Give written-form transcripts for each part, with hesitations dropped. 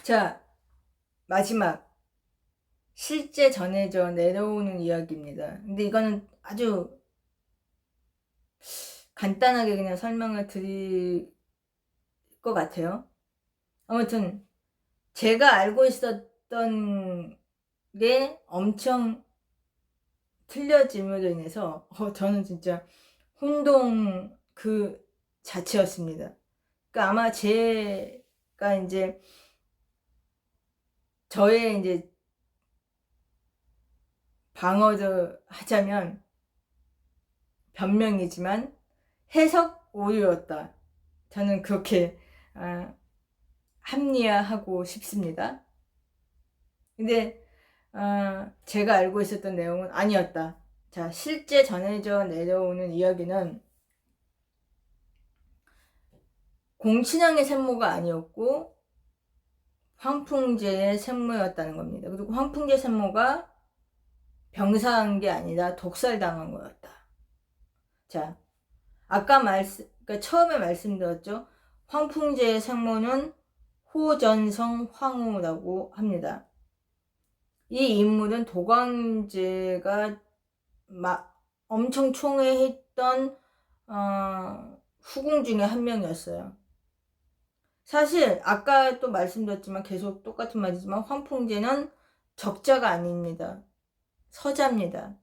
자, 마지막. 실제 전해져 내려오는 이야기입니다. 근데 이거는 아주 간단하게 그냥 설명을 드릴 것 같아요. 아무튼 제가 알고 있었던 게 엄청 틀려짐으로 인해서 저는 진짜 혼동 그 자체였습니다. 그러니까 아마 제가 이제 저의 이제 방어를 하자면 변명이지만 해석 오류였다. 저는 그렇게 합리화하고 싶습니다. 근데 제가 알고 있었던 내용은 아니었다. 자, 실제 전해져 내려오는 이야기는 공친왕의 생모가 아니었고 황풍제의 생모였다는 겁니다. 그리고 황풍제 생모가 병사한 게 아니라 독살당한 거였다. 자, 그러니까 처음에 말씀드렸죠. 황풍제의 생모는 호전성 황후라고 합니다. 이 인물은 도광제가 엄청 총애했던 후궁 중에 한 명이었어요. 사실 아까 또 말씀드렸지만 계속 똑같은 말이지만 황풍제는 적자가 아닙니다. 서자입니다.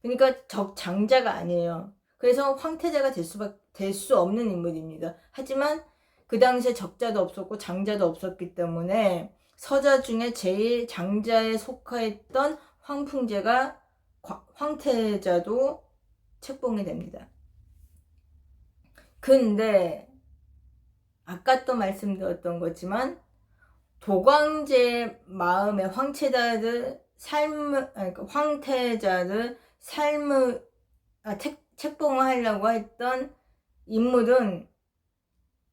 그러니까 적장자가 아니에요. 그래서 황태자가 될 수 없는 인물입니다. 하지만 그 당시에 적자도 없었고 장자도 없었기 때문에 서자 중에 제일 장자에 속하였던 황풍제가 황태자도 책봉이 됩니다. 근데 아까 또 말씀드렸던 거지만 도광제 마음에 황태자를 책봉을 하려고 했던 인물은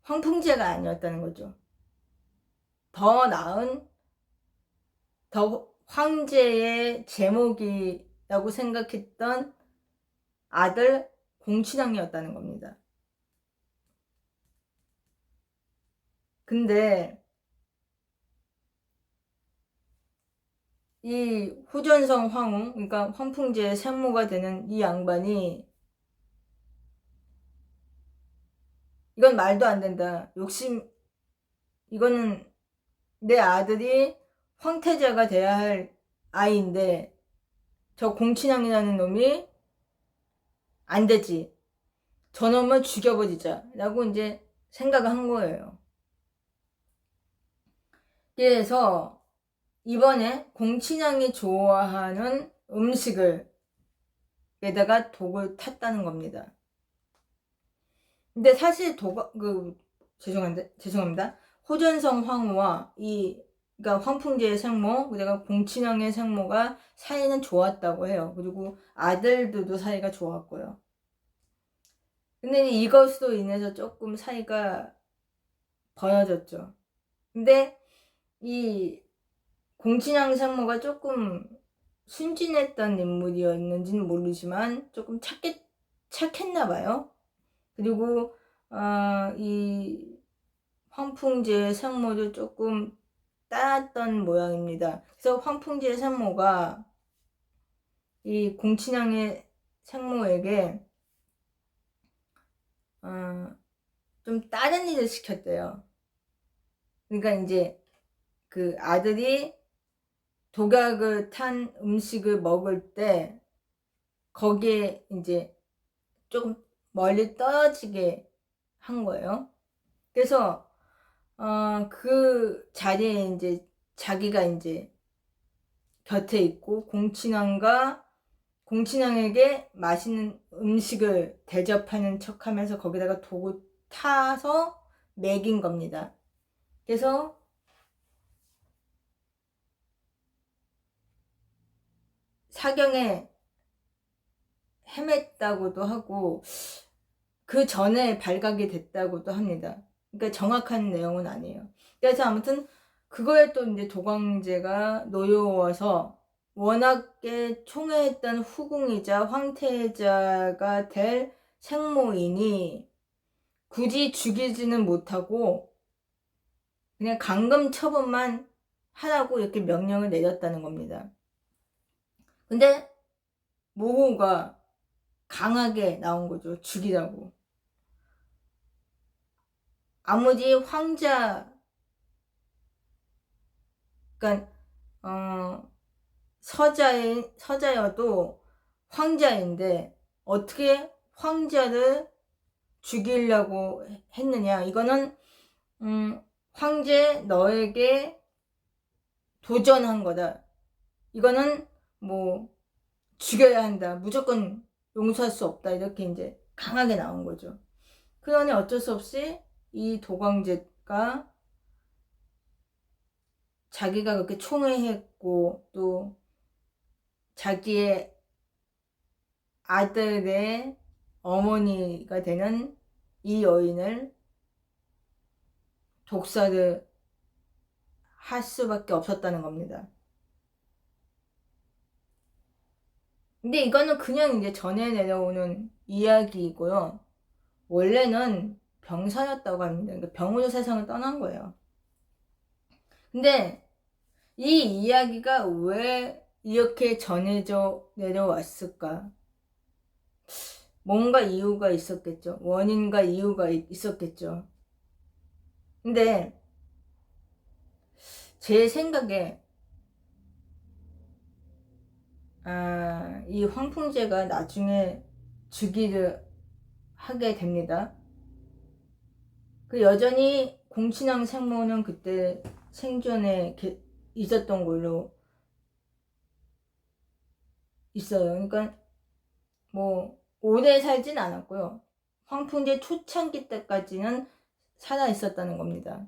황풍제가 아니었다는 거죠. 더 나은 황제의 제목이라고 생각했던 아들 공친왕이었다는 겁니다. 근데 이 후전성 황후, 그러니까 황풍제의 생모가 되는 이 양반이 이건 말도 안 된다. 이거는 내 아들이 황태자가 돼야 할 아이인데 저 공친왕이라는 놈이 안 되지. 저놈을 죽여버리자 라고 이제 생각을 한 거예요. 그래서 이번에 공친왕이 좋아하는 음식을 에다가 독을 탔다는 겁니다. 근데 사실 죄송합니다. 호전성 황후와 그러니까 황풍제의 생모, 그다가 공친왕의 생모가 사이는 좋았다고 해요. 그리고 아들들도 사이가 좋았고요. 근데 이것으로 인해서 조금 사이가 벌어졌죠. 근데 이 공친왕 생모가 조금 순진했던 인물이었는지는 모르지만 조금 착했나 봐요. 그리고 이 황풍제의 생모도 조금 따랐던 모양입니다. 그래서 황풍제의 생모가 이 공친왕의 생모에게 좀 다른 일을 시켰대요. 그러니까 이제 그 아들이 독약을 탄 음식을 먹을 때 거기에 이제 조금 멀리 떨어지게 한 거예요. 그래서 그 자리에 이제 자기가 이제 곁에 있고 공친왕에게 맛있는 음식을 대접하는 척하면서 거기다가 독을 타서 먹인 겁니다. 그래서 사경에 헤맸다고도 하고 그 전에 발각이 됐다고도 합니다. 그러니까 정확한 내용은 아니에요. 그래서 아무튼 그거에 또 이제 도광제가 노여워서 워낙에 총애했던 후궁이자 황태자가 될 생모이니 굳이 죽이지는 못하고 그냥 감금 처분만 하라고 이렇게 명령을 내렸다는 겁니다. 근데 모호가 강하게 나온 거죠. 죽이라고. 아무리 그러니까 서자여도 황자인데 어떻게 황자를 죽이려고 했느냐. 이거는 황제 너에게 도전한 거다. 이거는 뭐 죽여야 한다. 무조건 용서할 수 없다. 이렇게 이제 강하게 나온 거죠. 그러니 어쩔 수 없이 이 도광제가 자기가 그렇게 총애했고 또 자기의 아들의 어머니가 되는 이 여인을 독살을 할 수밖에 없었다는 겁니다. 근데 이거는 그냥 이제 전해 내려오는 이야기이고요. 원래는 병사였다고 합니다. 그러니까 병으로 세상을 떠난 거예요. 근데 이 이야기가 왜 이렇게 전해져 내려왔을까? 뭔가 이유가 있었겠죠. 원인과 이유가 있었겠죠. 근데 제 생각에 이 황풍제가 나중에 즉위를 하게 됩니다. 그 여전히 공친왕 생모는 그때 생전에 있었던 걸로 있어요. 그러니까 뭐 오래 살진 않았고요. 황풍제 초창기 때까지는 살아 있었다는 겁니다.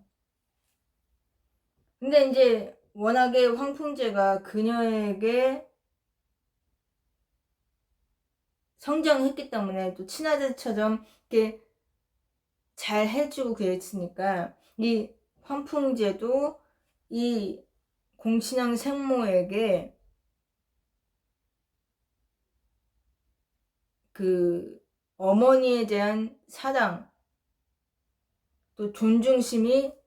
근데 이제 워낙에 황풍제가 그녀에게 성장했기 때문에 또 친아들처럼 이렇게 잘 해주고 그랬으니까 이 황풍제도 이 공친왕 생모에게 그 어머니에 대한 사랑 또 존중심이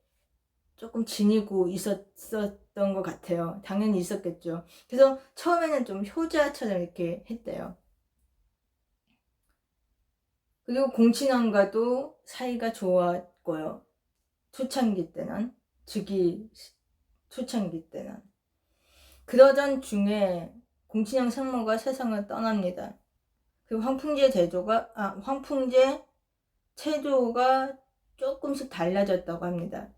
조금 지니고 있었던 것 같아요. 당연히 있었겠죠. 그래서 처음에는 좀 효자처럼 이렇게 했대요. 그리고 공친왕과도 사이가 좋았고요. 초창기 때는 즉위 초창기 때는 그러던 중에 공친왕 생모가 세상을 떠납니다. 그리고 황풍제 태도가 조금씩 달라졌다고 합니다.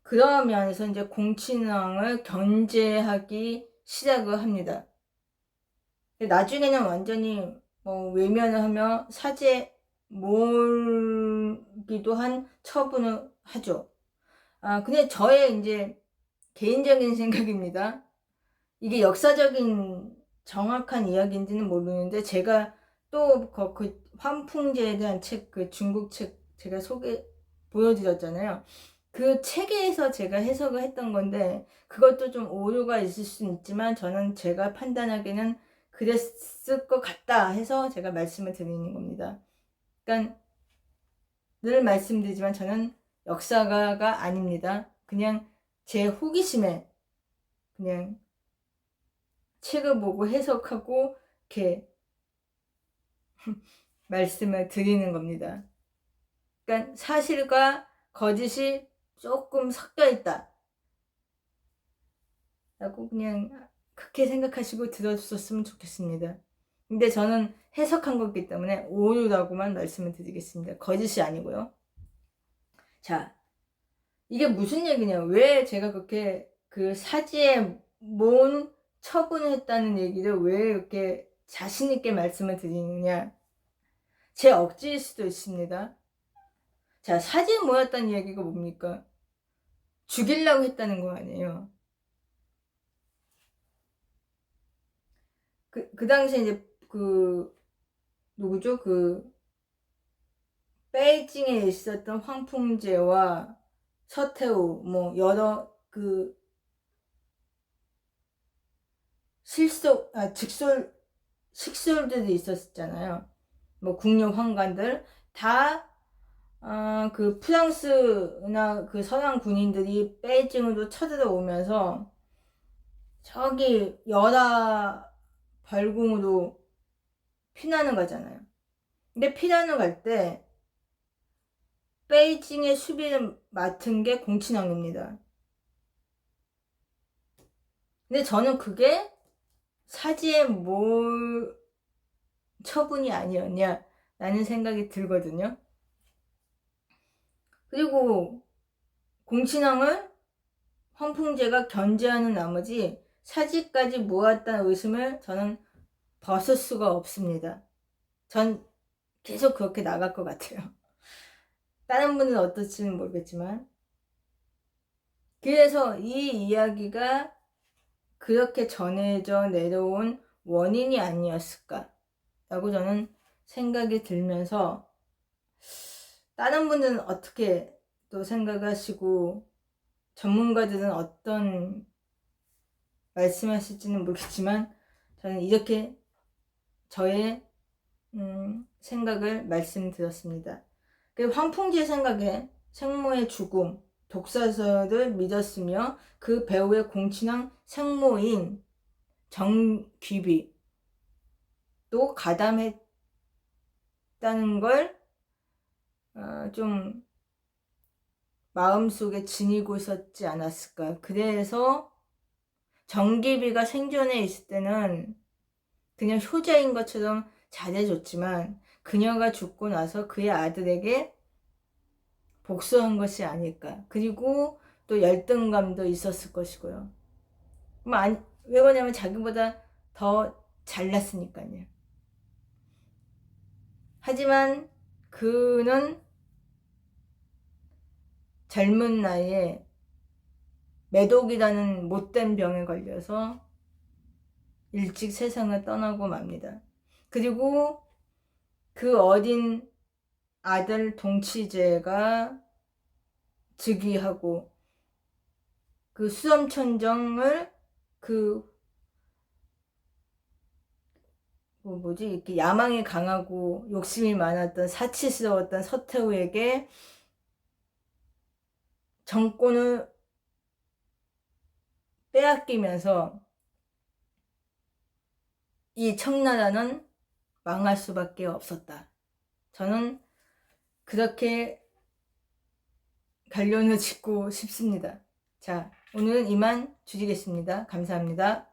그러면서 이제 공친왕을 견제하기 시작을 합니다. 나중에는 완전히 외면을 하며 사죄 몰기도 한 처분을 하죠. 근데 저의 이제 개인적인 생각입니다. 이게 역사적인 정확한 이야기인지는 모르는데 제가 또 그 환풍제에 대한 책, 그 중국 책 제가 보여드렸잖아요. 그 책에서 제가 해석을 했던 건데 그것도 좀 오류가 있을 수는 있지만 저는 제가 판단하기에는 그랬을 것 같다 해서 제가 말씀을 드리는 겁니다. 그러니까 늘 말씀드리지만 저는 역사가가 아닙니다. 그냥 제 호기심에 그냥 책을 보고 해석하고 이렇게 말씀을 드리는 겁니다. 그러니까 사실과 거짓이 조금 섞여 있다 라고 그냥 그렇게 생각하시고 들어주셨으면 좋겠습니다. 근데 저는 해석한 거기 때문에 오류라고만 말씀을 드리겠습니다. 거짓이 아니고요. 자, 이게 무슨 얘기냐? 왜 제가 그렇게 그 사지에 뭔 처분을 했다는 얘기를 왜 이렇게 자신있게 말씀을 드리느냐? 제 억지일 수도 있습니다. 자, 사지에 모였다는 얘기가 뭡니까? 죽이려고 했다는 거 아니에요. 그 당시에 이제 누구죠? 베이징에 있었던 황풍제와 서태후, 여러 식솔들이 있었잖아요. 국녀 황관들 다 그 프랑스나 그 서양 군인들이 베이징으로 쳐들어오면서 저기 열화 벌궁으로 피난을 가잖아요. 근데 피난을 갈 때 베이징의 수비를 맡은 게 공친왕입니다. 근데 저는 그게 사지의 몰 처분이 아니었냐라는 생각이 들거든요. 그리고 공친왕을 황풍제가 견제하는 나머지 사지까지 모았다는 의심을 저는 벗을 수가 없습니다. 전 계속 그렇게 나갈 것 같아요. 다른 분은 어떨지는 모르겠지만. 그래서 이 이야기가 그렇게 전해져 내려온 원인이 아니었을까라고 저는 생각이 들면서, 다른 분들은 어떻게 또 생각하시고 전문가들은 어떤 말씀하실지는 모르겠지만 저는 이렇게 저의 생각을 말씀드렸습니다. 황풍지의 생각에 생모의 죽음, 독사설을 믿었으며 그 배우의 공친왕 생모인 정귀비 또 가담했다는 걸 좀 마음속에 지니고 있었지 않았을까. 그래서 정귀비가 생존해 있을 때는 그냥 효자인 것처럼 잘해줬지만 그녀가 죽고 나서 그의 아들에게 복수한 것이 아닐까. 그리고 또 열등감도 있었을 것이고요. 왜 그러냐면 자기보다 더 잘났으니까요. 하지만 그는 젊은 나이에 매독이라는 못된 병에 걸려서 일찍 세상을 떠나고 맙니다. 그리고 그 어린 아들 동치제가 즉위하고 그 수엄천정을 이렇게 야망이 강하고 욕심이 많았던 사치스러웠던 서태후에게 정권을 빼앗기면서 이 청나라는 망할 수밖에 없었다. 저는 그렇게 결론을 짓고 싶습니다. 자, 오늘은 이만 줄이겠습니다. 감사합니다.